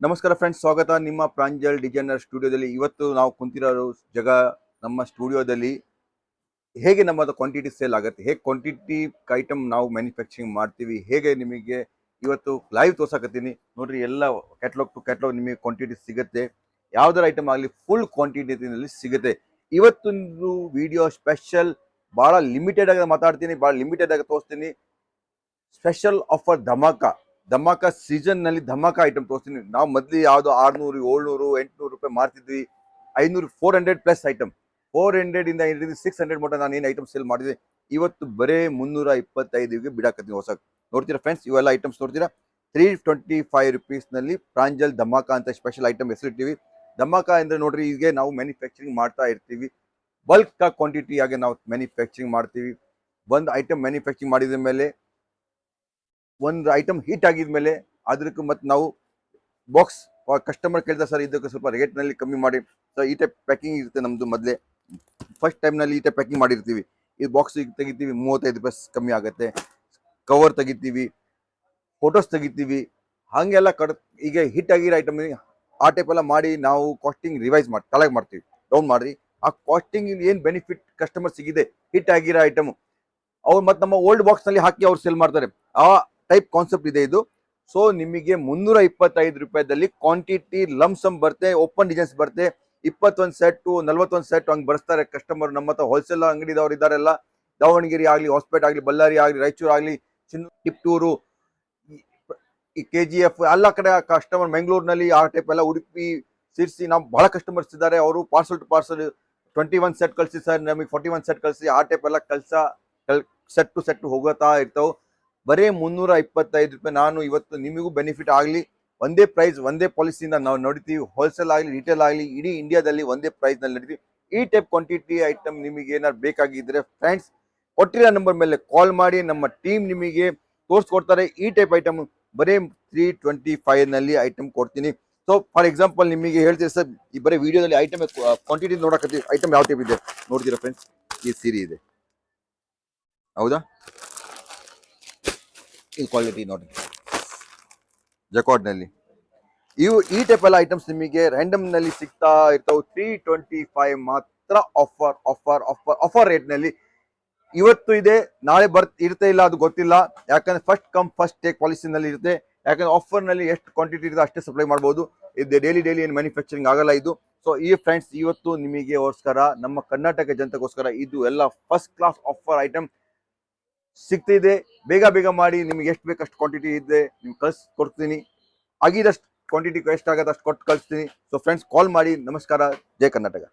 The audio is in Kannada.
ನಮಸ್ಕಾರ ಫ್ರೆಂಡ್ಸ್, ಸ್ವಾಗತ ನಿಮ್ಮ ಪ್ರಾಂಜಲ್ ಡಿಸೈನರ್ ಸ್ಟುಡಿಯೋದಲ್ಲಿ. ಇವತ್ತು ನಾವು ಕುಂತಿರೋ ಜಾಗ ನಮ್ಮ ಸ್ಟುಡಿಯೋದಲ್ಲಿ ಹೇಗೆ ನಮ್ಮದು ಕ್ವಾಂಟಿಟಿ ಸೇಲ್ ಆಗುತ್ತೆ, ಹೇಗೆ ಕ್ವಾಂಟಿಟಿ ಐಟಮ್ ನಾವು ಮ್ಯಾನುಫ್ಯಾಕ್ಚರಿಂಗ್ ಮಾಡ್ತೀವಿ, ಹೇಗೆ ನಿಮಗೆ ಇವತ್ತು ಲೈವ್ ತೋರ್ಸಕತ್ತೀನಿ ನೋಡ್ರಿ. ಎಲ್ಲ ಕ್ಯಾಟ್ಲಾಗ್ ಟು ಕ್ಯಾಟ್ಲಾಗ್ ನಿಮಗೆ ಕ್ವಾಂಟಿಟಿ ಸಿಗುತ್ತೆ. ಯಾವ್ದಾರ ಐಟಮ್ ಆಗಲಿ ಫುಲ್ ಕ್ವಾಂಟಿಟಿನಲ್ಲಿ ಸಿಗುತ್ತೆ. ಇವತ್ತೊಂದು ವಿಡಿಯೋ ಸ್ಪೆಷಲ್, ಭಾಳ ಲಿಮಿಟೆಡ್ ಆಗಿ ಮಾತಾಡ್ತೀನಿ, ಭಾಳ ಲಿಮಿಟೆಡ್ ಆಗಿ ತೋರಿಸ್ತೀನಿ. ಸ್ಪೆಷಲ್ ಆಫರ್ ಧಮಾಕ ಸೀಸನ್ ನಲ್ಲಿ ಧಮಾಕ ಐಟಮ್ ತೋರಿಸ್ತೀನಿ. ನಾವು ಮೊದಲು ಯಾವ್ದು 600 700 800 ರೂಪಾಯಿ ಮಾರ್ತಿದ್ವಿ. 500 400 ಪ್ಲಸ್ ಐಟಮ್, 400 ಇಂದ 600 ಮಟ್ಟ ನಾನು ಏನು ಐಟಮ್ ಸೇಲ್ ಮಾಡಿದೆ, ಇವತ್ತು ಬರೇ 325ಗೆ ಬಿಡಾಕತ್ತೀನಿ ಹೊಸ. ನೋಡ್ತೀರಾ ಫ್ರೆಂಡ್ಸ್, ಇವೆಲ್ಲ ಐಟಮ್ಸ್ ನೋಡ್ತೀರಾ. 325 rupees ನಲ್ಲಿ ಪ್ರಾಂಜಲ್ ಧಮಾಕ ಅಂತ ಸ್ಪೆಷಲ್ ಐಟಮ್ ಹೆಸರಿಟ್ಟಿವಿ. ಧಮಾಕ ಅಂದ್ರೆ ನೋಡ್ರಿ, ಹೀಗೆ ನಾವು ಮ್ಯಾನುಫ್ಯಾಕ್ಚರಿಂಗ್ ಮಾಡ್ತಾ ಇರ್ತೀವಿ. ಬಲ್ಕ್ ಕ್ವಾಂಟಿಟಿ ಆಗಿ ನಾವು ಮ್ಯಾನುಫ್ಯಾಕ್ಚರಿಂಗ್ ಮಾಡ್ತೀವಿ. ಒಂದು ಐಟಮ್ ಮ್ಯಾನುಫ್ಯಾಕ್ಚರಿಂಗ್ ಮಾಡಿದ ಮೇಲೆ, ಒಂದು ಐಟಮ್ ಹೀಟ್ ಆಗಿದ್ಮೇಲೆ ಅದಕ್ಕೆ ಮತ್ತೆ ನಾವು ಬಾಕ್ಸ್, ಕಸ್ಟಮರ್ ಕೇಳಿದ ಸರ್ ಇದಕ್ಕೆ ಸ್ವಲ್ಪ ರೇಟ್ನಲ್ಲಿ ಕಮ್ಮಿ ಮಾಡಿ ಸರ್, ಈ ಟೈಪ್ ಪ್ಯಾಕಿಂಗ್ ಇರುತ್ತೆ ನಮ್ಮದು. ಮೊದಲೇ ಫಸ್ಟ್ ಟೈಮ್ನಲ್ಲಿ ಈ ಟೈಪ್ ಪ್ಯಾಕಿಂಗ್ ಮಾಡಿರ್ತೀವಿ. ಈ ಬಾಕ್ಸ್ ತೆಗಿತೀವಿ, 35 ರೂಪಾಯಿ ಕಮ್ಮಿ ಆಗುತ್ತೆ. ಕವರ್ ತೆಗಿತೀವಿ, ಫೋಟೋಸ್ ತೆಗಿತೀವಿ, ಹಾಗೆಲ್ಲ ಈಗ ಹಿಟ್ ಆಗಿರೋ ಐಟಮ್ ಆ ಟೈಪ್ ಎಲ್ಲ ಮಾಡಿ ನಾವು ಕಾಸ್ಟಿಂಗ್ ರಿವೈಸ್ ಮಾಡಿ ಕಲೆಕ್ಟ್ ಮಾಡ್ತೀವಿ, ಡೌನ್ ಮಾಡಿ. ಆ ಕಾಸ್ಟಿಂಗ್ ಏನು ಬೆನಿಫಿಟ್ ಕಸ್ಟಮರ್ ಸಿಗಿದೆ ಹಿಟ್ ಆಗಿರೋ ಐಟಮ್, ಅವ್ರು ಮತ್ತೆ ನಮ್ಮ ಓಲ್ಡ್ ಬಾಕ್ಸ್ ನಲ್ಲಿ ಹಾಕಿ ಅವ್ರು ಸೇಲ್ ಮಾಡ್ತಾರೆ. ಆ ಟೈಪ್ ಕಾನ್ಸೆಪ್ಟ್ ಇದೆ ಇದು. ಸೊ ನಿಮಗೆ 325 ರೂಪಾಯಿದಲ್ಲಿ ಕ್ವಾಂಟಿಟಿ ಲಮ್ಸಮ್ ಬರುತ್ತೆ, ಓಪನ್ ಡಿಸೈನ್ಸ್ ಬರುತ್ತೆ. 21 ಸೆಟ್ 41 ಸೆಟ್ ಹಂಗೆ ಬರ್ಸ್ತಾರೆ ಕಸ್ಟಮರ್. ನಮ್ಮ ಹತ್ರ ಹೋಲ್ಸೇಲ್ ಅಂಗಡಿದವ್ರು ಇದಾರೆಲ್ಲ, ದಾವಣಗೆರೆ ಆಗಲಿ, ಹೊಸಪೇಟೆ ಆಗಲಿ, ಬಳ್ಳಾರಿ ಆಗಲಿ, ರಾಯಚೂರು ಆಗಲಿ, ಟಿಪ್ಟೂರು, ಈ KGF ಎಲ್ಲ ಕಡೆ ಕಸ್ಟಮರ್, ಬೆಂಗಳೂರಿನಲ್ಲಿ ಆ ಟೈಪ್ ಎಲ್ಲ, ಉಡುಪಿ, ಸಿರ್ಸಿ, ನಾವು ಬಹಳ ಕಸ್ಟಮರ್ಸ್ ಇದ್ದಾರೆ. ಅವರು ಪಾರ್ಸಲ್ ಟು ಪಾರ್ಸಲ್ 21 ಸೆಟ್ ಕಳಿಸಿ ಸರ್, ನಮಗೆ 41 ಸೆಟ್ ಕಳಿಸಿ, ಆ ಟೈಪ್ ಎಲ್ಲ ಸೆಟ್ ಟು ಸೆಟ್ ಹೋಗುತ್ತಾ ಇರ್ತಾವೆ. ಬರೀ 325 ರೂಪಾಯಿ. ನಾನು ಇವತ್ತು ನಿಮಗೂ ಬೆನಿಫಿಟ್ ಆಗಲಿ, ಒಂದೇ ಪ್ರೈಸ್ ಒಂದೇ ಪಾಲಿಸಿಯಿಂದ ನಾವು ನೋಡ್ತೀವಿ. ಹೋಲ್ಸೇಲ್ ಆಗಲಿ, ರಿಟೇಲ್ ಆಗಲಿ, ಇಡೀ ಇಂಡಿಯಾದಲ್ಲಿ ಒಂದೇ ಪ್ರೈಸ್ ನಲ್ಲಿ ನಡೀತೀವಿ. ಈ ಟೈಪ್ ಕ್ವಾಂಟಿಟಿ ಐಟಮ್ ನಿಮಗೆ ಏನಾದ್ರು ಬೇಕಾಗಿದ್ರೆ ಫ್ರೆಂಡ್ಸ್, ಕೊಟ್ಟಿರೋ ನಂಬರ್ ಮೇಲೆ ಕಾಲ್ ಮಾಡಿ, ನಮ್ಮ ಟೀಮ್ ನಿಮಗೆ ತೋರಿಸ್ಕೊಡ್ತಾರೆ. ಈ ಟೈಪ್ ಐಟಮ್ ಬರೀ 325 ನಲ್ಲಿ ಐಟಮ್ ಕೊಡ್ತೀನಿ. ಸೊ ಫಾರ್ ಎಕ್ಸಾಂಪಲ್ ನಿಮಗೆ ಹೇಳ್ತೀರಿ ಸರ್, ಈ ಬರೀ ವಿಡಿಯೋದಲ್ಲಿ ಐಟಮ್ ಕ್ವಾಂಟಿಟಿ ನೋಡಕತ್ತೀವಿ, ಐಟಮ್ ಯಾವ ಟೈಪ್ ಇದೆ ನೋಡ್ತೀರಾ ಫ್ರೆಂಡ್ಸ್. ಈ ಸೀರೆ ಇದೆ, ಹೌದಾ? ಇದು ಕ್ವಾಲಿಟಿ ನೋಡಿ, ಜಕಾರ್ಡ್ ನಲ್ಲಿ. ಈ ಟೈಪ್ ಎಲ್ಲ ಐಟಮ್ಸ್ ನಿಮಗೆ ರ್ಯಾಂಡಮ್ ನಲ್ಲಿ ಸಿಗ್ತಾ ಇರ್ತಾವೆ. 325 ಮಾತ್ರ offer offer offer offer rate ನಲ್ಲಿ ಇವತ್ತು ಇದೆ. ನಾಳೆ ಇರುತ್ತೆ ಇಲ್ಲ ಅದು ಗೊತ್ತಿಲ್ಲ, ಯಾಕಂದ್ರೆ first come first take policy ನಲ್ಲಿ ಇರುತ್ತೆ. ಯಾಕಂದ್ರೆ ಆಫರ್ ನಲ್ಲಿ ಎಷ್ಟು ಕ್ವಾಂಟಿಟಿ ಇರುತ್ತೆ ಅಷ್ಟೇ ಸಪ್ಲೈ ಮಾಡಬಹುದು. ಇದು ಡೈಲಿ ಏನು ಮ್ಯಾನುಫ್ಯಾಕ್ಚರಿಂಗ್ ಆಗಲ್ಲ ಇದು. ಸೊ ಈ ಫ್ರೆಂಡ್ಸ್, ಇವತ್ತು ನಿಮಗೆಗೋಸ್ಕರ, ನಮ್ಮ ಕರ್ನಾಟಕ ಜನತೆಗೋಸ್ಕರ ಇದು ಎಲ್ಲ ಫಸ್ಟ್ ಕ್ಲಾಸ್ ಆಫರ್ ಐಟಮ್ ಸಿಗ್ತಿದೆ. ಬೇಗ ಮಾಡಿ, ನಿಮ್ಗೆ ಎಷ್ಟು ಬೇಕಷ್ಟು ಕ್ವಾಂಟಿಟಿ ಇದೆ ನಿಮ್ಗೆ ಕೊಡ್ತೀನಿ. ಆಗಿದಷ್ಟು ಕ್ವಾಂಟಿಟಿ ಎಷ್ಟಾಗತ್ತೆ ಅಷ್ಟು ಕೊಟ್ಟು ಕಳಿಸ್ತೀನಿ. ಸೊ ಫ್ರೆಂಡ್ಸ್, ಕಾಲ್ ಮಾಡಿ. ನಮಸ್ಕಾರ, ಜೈ ಕರ್ನಾಟಕ.